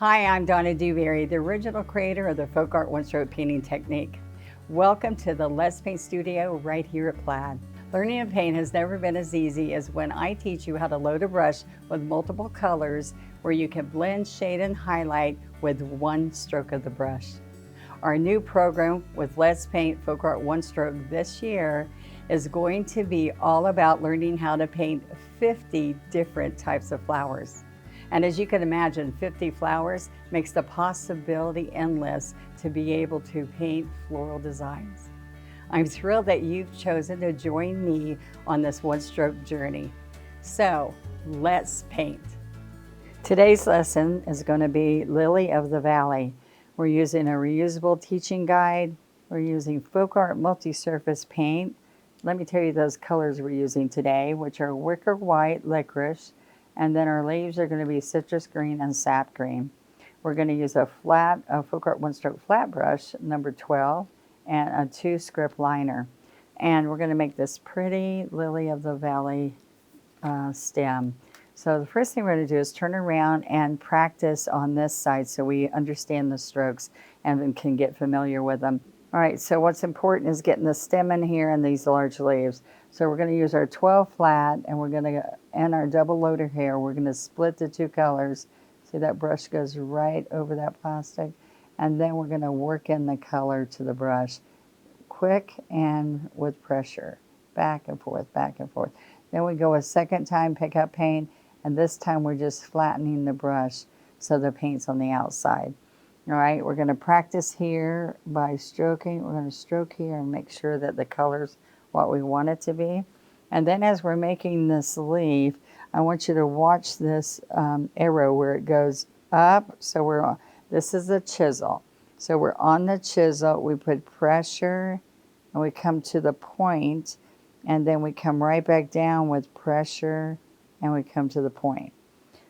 Hi, I'm Donna Dewberry, the original creator of the FolkArt one-stroke painting technique. Welcome to the Let's Paint Studio right here at Plaid. Learning to paint has never been as easy as when I teach you how to load a brush with multiple colors where you can blend, shade, and highlight with one stroke of the brush. Our new program with Let's Paint FolkArt One Stroke this year is going to be all about learning how to paint 50 different types of flowers. And as you can imagine, 50 flowers makes the possibility endless to be able to paint floral designs. I'm thrilled that you've chosen to join me on this one-stroke journey. So let's paint. Today's lesson is going to be Lily of the Valley. We're using a reusable teaching guide. We're using FolkArt multi-surface paint. Let me tell you those colors we're using today, which are wicker white, licorice, and then our leaves are going to be citrus green and sap green. We're going to use a FolkArt one-stroke flat brush, number 12, and a 2 script liner. And we're going to make this pretty Lily of the Valley stem. So the first thing we're going to do is turn around and practice on this side so we understand the strokes and can get familiar with them. All right, so what's important is getting the stem in here and these large leaves. So we're going to use our 12 flat and we're going to, and our double loader hair, we're going to split the two colors. See that brush goes right over that plastic. And then we're going to work in the color to the brush, quick and with pressure, back and forth, back and forth. Then we go a second time, pick up paint, and this time we're just flattening the brush so the paint's on the outside. All right, we're going to practice here by stroking. We're going to stroke here and make sure that the color's what we want it to be. And then as we're making this leaf, I want you to watch this arrow where it goes up. So we're on, this is a chisel. So we're on the chisel, we put pressure, and we come to the point, and then we come right back down with pressure, and we come to the point.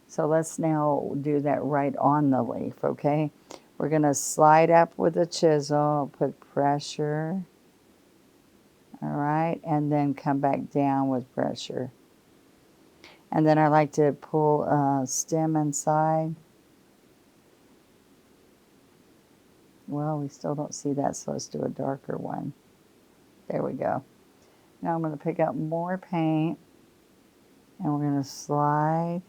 So let's now do that right on the leaf, okay? We're going to slide up with the chisel, put pressure, all right, and then come back down with pressure. And then I like to pull a stem inside. Well, we still don't see that, so let's do a darker one. There we go. Now I'm going to pick up more paint, and we're going to slide.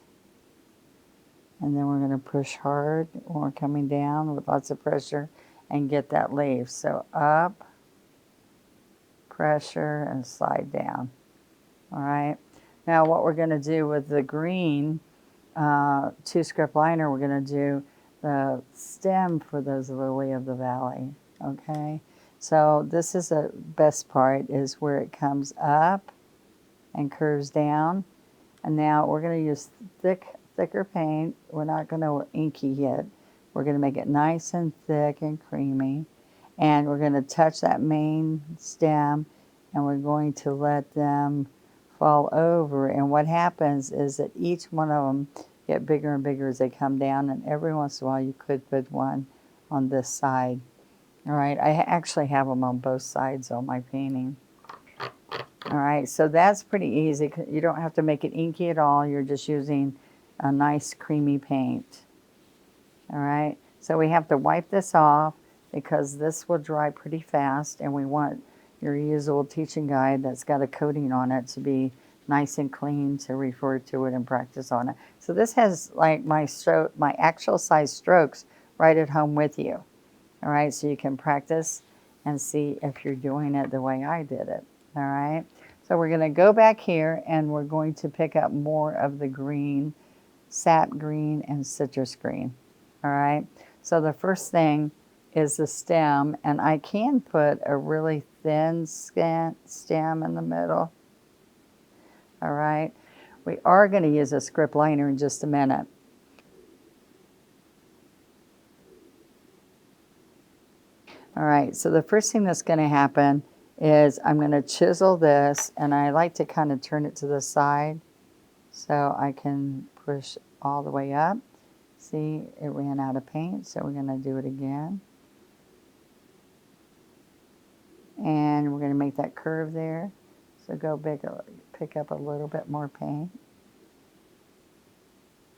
And then we're going to push hard when we're coming down with lots of pressure and get that leaf. So up, pressure, and slide down. All right. Now what we're going to do with the green 2 script liner, we're going to do the stem for those Lily of the Valley. Okay. So this is the best part, is where it comes up and curves down. And now we're going to use thicker paint. We're not going to inky yet. We're going to make it nice and thick and creamy. And we're going to touch that main stem, and we're going to let them fall over. And what happens is that each one of them get bigger and bigger as they come down, and every once in a while you could put one on this side. All right, I actually have them on both sides on my painting. All right, so that's pretty easy. You don't have to make it inky at all. You're just using a nice creamy paint. All right, so we have to wipe this off because this will dry pretty fast, and we want your reusable teaching guide that's got a coating on it to be nice and clean to refer to it and practice on it. So this has like my actual size strokes right at home with you. All right, so you can practice and see if you're doing it the way I did it. All right, so we're going to go back here and we're going to pick up more of the green, sap green, and citrus green. All right, so the first thing is the stem, and I can put a really thin stem in the middle. All right, we are going to use a script liner in just a minute. All right, so the first thing that's going to happen is I'm going to chisel this, and I like to kind of turn it to the side so I can push all the way up. See, it ran out of paint, so we're going to do it again. And we're going to make that curve there. So go bigger, pick up a little bit more paint.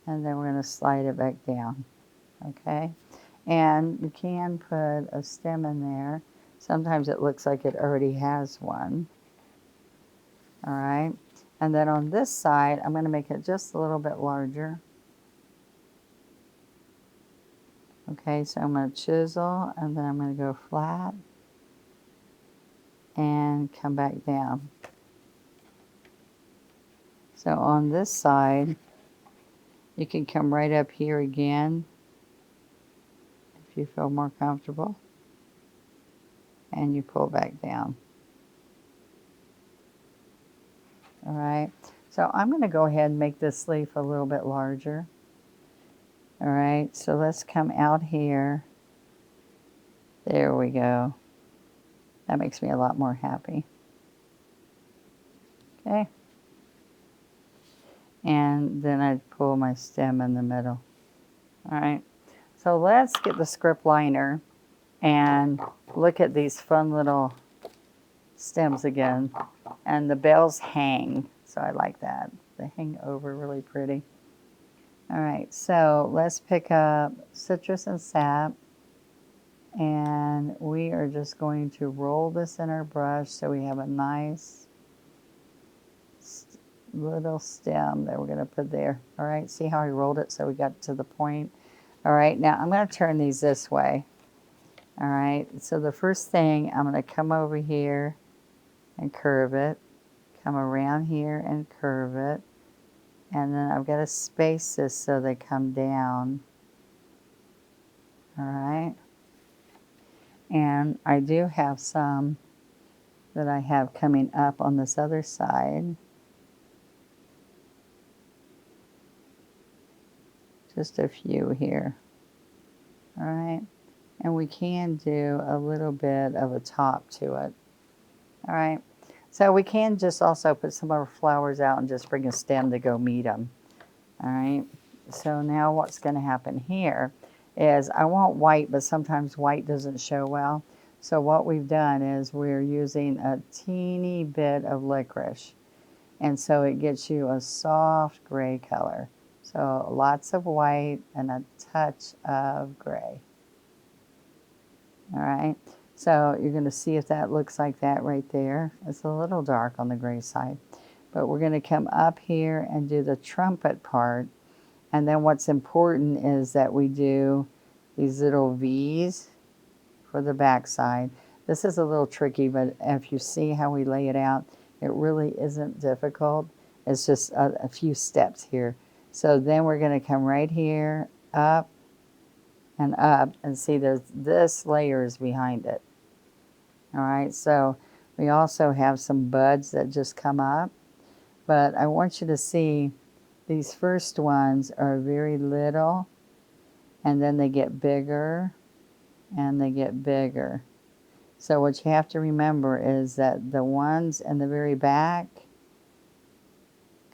And then we're going to slide it back down. okay? And you can put a stem in there. Sometimes it looks like it already has one, all right? And then on this side, I'm gonna make it just a little bit larger. Okay, so I'm gonna chisel, and then I'm gonna go flat and come back down. So on this side, you can come right up here again if you feel more comfortable, and you pull back down. All right, so I'm gonna go ahead and make this leaf a little bit larger. All right, so let's come out here. There we go. That makes me a lot more happy. Okay. And then I'd pull my stem in the middle. All right, so let's get the script liner and look at these fun little stems again. And the bells hang, so I like that. They hang over really pretty. All right, so let's pick up citrus and sap. And we are just going to roll this in our brush so we have a nice little stem that we're going to put there. All right, see how I rolled it so we got to the point? All right, now I'm going to turn these this way. All right, so the first thing, I'm going to come over here and curve it, come around here and curve it, and then I've got to space this so they come down. All right, and I do have some that I have coming up on this other side. Just a few here. All right, and we can do a little bit of a top to it. All right, so we can just also put some of our flowers out and just bring a stem to go meet them. All right, so now what's going to happen here is I want white, but sometimes white doesn't show well. So what we've done is we're using a teeny bit of licorice, and so it gets you a soft gray color. So lots of white and a touch of gray. All right, so you're going to see if that looks like that right there. It's a little dark on the gray side, but we're going to come up here and do the trumpet part. And then what's important is that we do these little V's for the back side. This is a little tricky, but if you see how we lay it out, it really isn't difficult. It's just a few steps here. So then we're going to come right here, up, and see there's this layer is behind it. All right, so we also have some buds that just come up, but I want you to see these first ones are very little, and then they get bigger and they get bigger. So what you have to remember is that the ones in the very back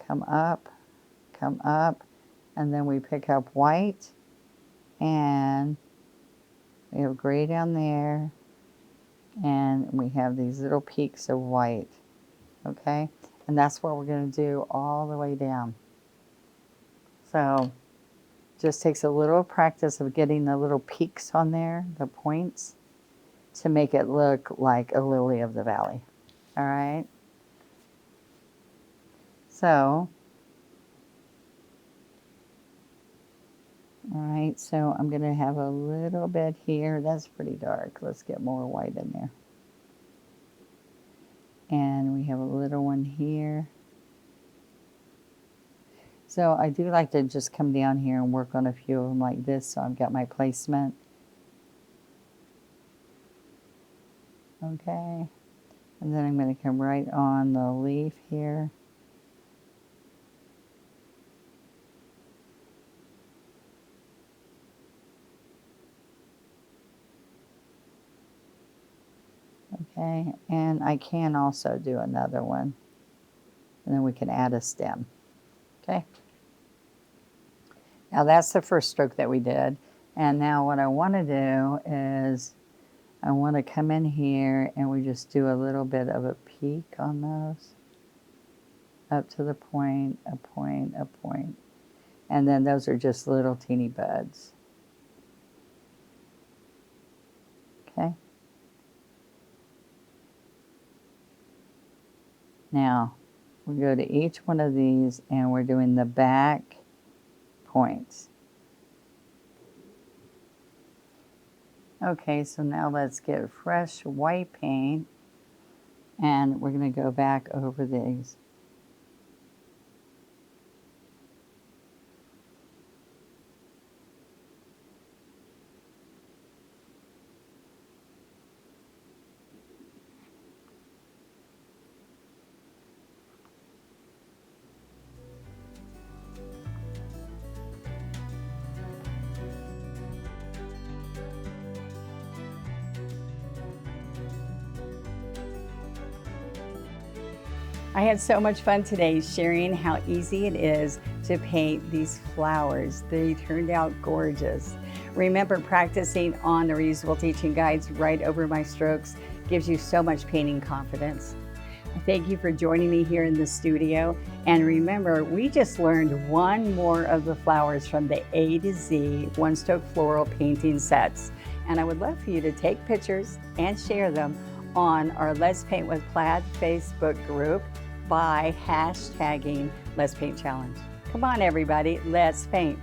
come up, and then we pick up white, and we have gray down there, and we have these little peaks of white, okay? And that's what we're going to do all the way down. So just takes a little practice of getting the little peaks on there, the points, to make it look like a lily of the valley, all right? So, all right, so I'm going to have a little bit here. That's pretty dark. Let's get more white in there. And we have a little one here. So I do like to just come down here and work on a few of them like this, so I've got my placement. Okay, and then I'm going to come right on the leaf here. Okay, and I can also do another one, and then we can add a stem. Okay, now that's the first stroke that we did, and now what I want to do is I want to come in here and we just do a little bit of a peak on those, up to the point, a point, a point, and then those are just little teeny buds. Okay. Now, we go to each one of these and we're doing the back points. Okay, so now let's get fresh white paint and we're going to go back over these. I had so much fun today sharing how easy it is to paint these flowers. They turned out gorgeous. Remember, practicing on the reusable teaching guides right over my strokes gives you so much painting confidence. Thank you for joining me here in the studio. And remember, we just learned one more of the flowers from the A to Z one-stroke floral painting sets. And I would love for you to take pictures and share them on our Let's Paint with Plaid Facebook group by hashtagging Let's Paint Challenge. Come on, everybody, let's paint.